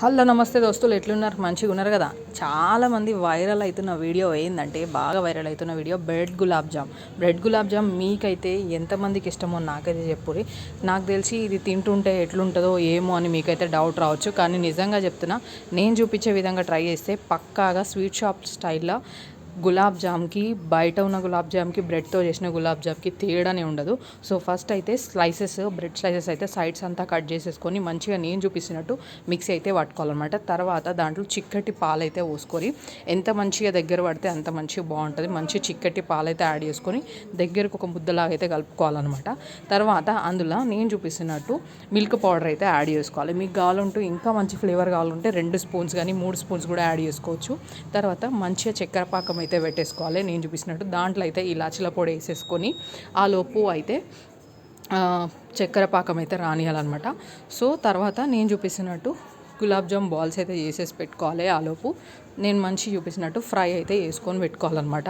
Hello నమస్తే దోస్తులు, ఎట్లున్నారు? మంచిగా ఉన్నారు కదా? చాలామంది వైరల్ అవుతున్న వీడియో ఏంటంటే, బాగా వైరల్ అవుతున్న వీడియో బ్రెడ్ గులాబ్ జామ్ మీకైతే ఎంతమందికి ఇష్టమో నాకైతే చెప్పుర్రి. నాకు తెలిసి ఇది తింటుంటే ఎట్లుంటుందో ఏమో అని మీకైతే డౌట్ రావచ్చు, కానీ నిజంగా చెప్తున్నా, నేను చూపించే విధంగా ట్రై చేస్తే పక్కాగా స్వీట్ షాప్ స్టైల్లో గులాబ్ జామ్కి, బయట ఉన్న గులాబ్ జామ్కి, బ్రెడ్తో చేసిన గులాబ్ జామ్కి తేడానే ఉండదు. సో ఫస్ట్ అయితే బ్రెడ్ స్లైసెస్ అయితే సైడ్స్ అంతా కట్ చేసేసుకొని మంచిగా నేను చూపిస్తున్నట్టు మిక్సీ అయితే పట్టుకోవాలన్నమాట. తర్వాత దాంట్లో చిక్కటి పాలు అయితే పోసుకొని, ఎంత మంచిగా దగ్గర పడితే అంత మంచిగా బాగుంటుంది. మంచి చిక్కటి పాలు అయితే యాడ్ చేసుకొని దగ్గరకు ఒక ముద్దలాగా అయితే కలుపుకోవాలన్నమాట. తర్వాత అందులో నేను చూపిస్తున్నట్టు మిల్క్ పౌడర్ అయితే యాడ్ చేసుకోవాలి. మీకు కావాలంటూ ఇంకా మంచి ఫ్లేవర్ కావాలంటే 2 స్పూన్స్ కానీ 3 స్పూన్స్ కూడా యాడ్ చేసుకోవచ్చు. తర్వాత మంచిగా చక్కెర పాకం అయితే పెట్టేసుకోవాలి. నేను చూపిస్తున్నట్టు దాంట్లో అయితే ఇలాచీల పొడి వేసేసుకొని ఆ లోపు అయితే చక్కెర పాకం అయితే రానియాలన్నమాట. సో తర్వాత నేను చూపిస్తున్నట్టు గులాబ్ జామ్ బాల్స్ అయితే చేసేసి పెట్టుకోవాలి. ఆలోపు నేను మంచి చూపించినట్టు ఫ్రై అయితే వేసుకొని పెట్టుకోవాలన్నమాట.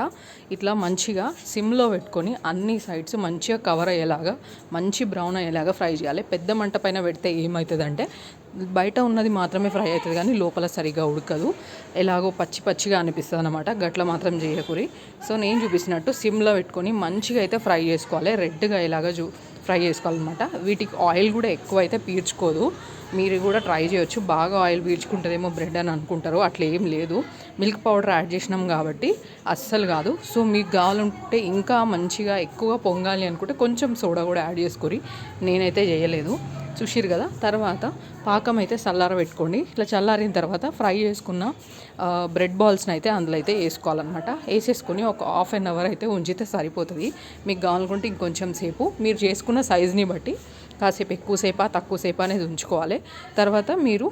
ఇట్లా మంచిగా సిమ్లో పెట్టుకొని అన్ని సైడ్స్ మంచిగా కవర్ అయ్యేలాగా, మంచి బ్రౌన్ అయ్యేలాగా ఫ్రై చేయాలి. పెద్ద మంట పైన పెడితే ఏమవుతుందంటే బయట ఉన్నది మాత్రమే ఫ్రై అవుతుంది కానీ లోపల సరిగా ఉడకదు, ఎలాగో పచ్చి పచ్చిగా అనిపిస్తుంది అనమాట. గట్ల మాత్రం చేయకూరి. సో నేను చూపిస్తున్నట్టు సిమ్లో పెట్టుకొని మంచిగా అయితే ఫ్రై చేసుకోవాలి. రెడ్గా ఇలాగా ఫ్రై చేసుకోవాలన్నమాట. వీటికి ఆయిల్ కూడా ఎక్కువ అయితే పీల్చుకోదు. మీరు కూడా ట్రై చేయొచ్చు. బాగా ఆయిల్ పీల్చుకుంటుందేమో బ్రెడ్ అని అనుకుంటారు, అట్లా ఏం లేదు. మిల్క్ పౌడర్ యాడ్ చేసినాం కాబట్టి అస్సలు కాదు. సో మీకు కావాలంటే ఇంకా మంచిగా ఎక్కువ పొంగాలి అనుకుంటే కొంచెం సోడా కూడా యాడ్ చేసుకొని, నేనైతే చేయలేదు. చూసిరు కదా. తర్వాత పాకం అయితే చల్లారబెట్టుకోండి. ఇట్లా చల్లారిన తర్వాత ఫ్రై చేసుకున్న బ్రెడ్ బాల్స్ని అయితే అందులో అయితే వేసుకోవాలన్నమాట. వేసేసుకొని ఒక హాఫ్ అన్ అవర్ అయితే ఉంచితే సరిపోతుంది. మీకు కావాలనుకుంటే ఇంకొంచెం సేపు మీరు చేసుకున్న సైజుని బట్టి కాసేపు ఎక్కువసేపా తక్కువసేపా అనేది ఉంచుకోవాలి. తర్వాత మీరు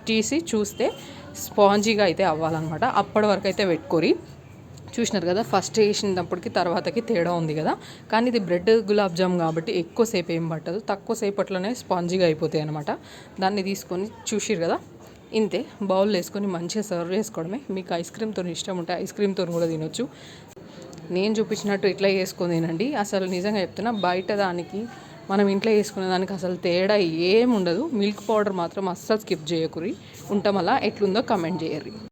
తీసి చూస్తే స్పాంజీగా అయితే అవ్వాలన్నమాట. అప్పటి వరకు అయితే పెట్టుకోరి. చూసినారు కదా, ఫస్ట్ వేసినప్పటికి తర్వాతకి తేడా ఉంది కదా. కానీ ఇది బ్రెడ్ గులాబ్ జామ్ కాబట్టి ఎక్కువసేపు ఏం పట్టదు, తక్కువ సేపట్లోనే స్పాంజీగా అయిపోతాయి అనమాట. దాన్ని తీసుకొని చూసిరు కదా, ఇంతే బౌల్ వేసుకొని మంచిగా సర్వ్ చేసుకోవడమే. మీకు ఐస్ క్రీమ్తో ఇష్టం ఉంటే ఐస్ క్రీమ్తో కూడా తినొచ్చు. నేను చూపించినట్టు ఇట్లా చేసుకొని తినండి. అసలు నిజంగా చెప్తున్నా, బయట దానికి మనం ఇంట్లో వేసుకునే దానికి అసలు తేడా ఏముండదు. మిల్క్ పౌడర్ మాత్రం అస్సలు స్కిప్ చేయకూరి. ఉంటాం అలా ఎట్లుందో కమెంట్ చేయర్రి.